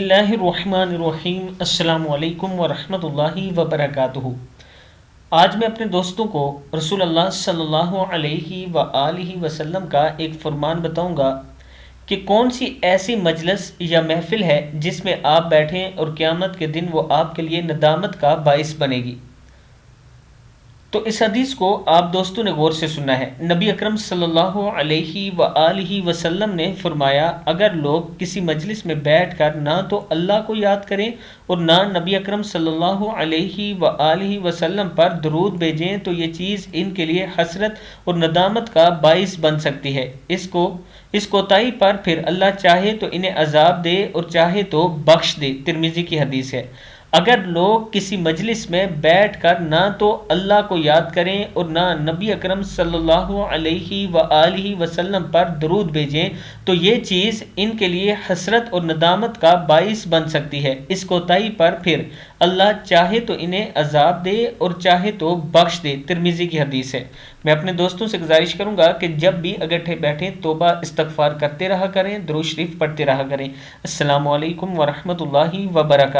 اللہ الرحمن الرحیم السلام علیکم ورحمۃ اللہ وبرکاتہ۔ آج میں اپنے دوستوں کو رسول اللہ صلی اللہ علیہ وآلہ وسلم کا ایک فرمان بتاؤں گا کہ کون سی ایسی مجلس یا محفل ہے جس میں آپ بیٹھیں اور قیامت کے دن وہ آپ کے لیے ندامت کا باعث بنے گی۔ تو اس حدیث کو آپ دوستوں نے غور سے سننا ہے۔ نبی اکرم صلی اللہ علیہ وآلہ وسلم نے فرمایا، اگر لوگ کسی مجلس میں بیٹھ کر نہ تو اللہ کو یاد کریں اور نہ نبی اکرم صلی اللہ علیہ وآلہ وسلم پر درود بھیجیں تو یہ چیز ان کے لیے حسرت اور ندامت کا باعث بن سکتی ہے۔ اس کوتاہی پر پھر اللہ چاہے تو انہیں عذاب دے اور چاہے تو بخش دے۔ ترمذی کی حدیث ہے۔ اگر لوگ کسی مجلس میں بیٹھ کر نہ تو اللہ کو یاد کریں اور نہ نبی اکرم صلی اللہ علیہ وآلہ وسلم پر درود بھیجیں تو یہ چیز ان کے لیے حسرت اور ندامت کا باعث بن سکتی ہے۔ اس کوتاہی پر پھر اللہ چاہے تو انہیں عذاب دے اور چاہے تو بخش دے۔ ترمذی کی حدیث ہے۔ میں اپنے دوستوں سے گزارش کروں گا کہ جب بھی اگر بیٹھیں توبہ استغفار کرتے رہا کریں، درود شریف پڑھتے رہا کریں۔ السلام علیکم ورحمۃ اللہ وبرکاتہ۔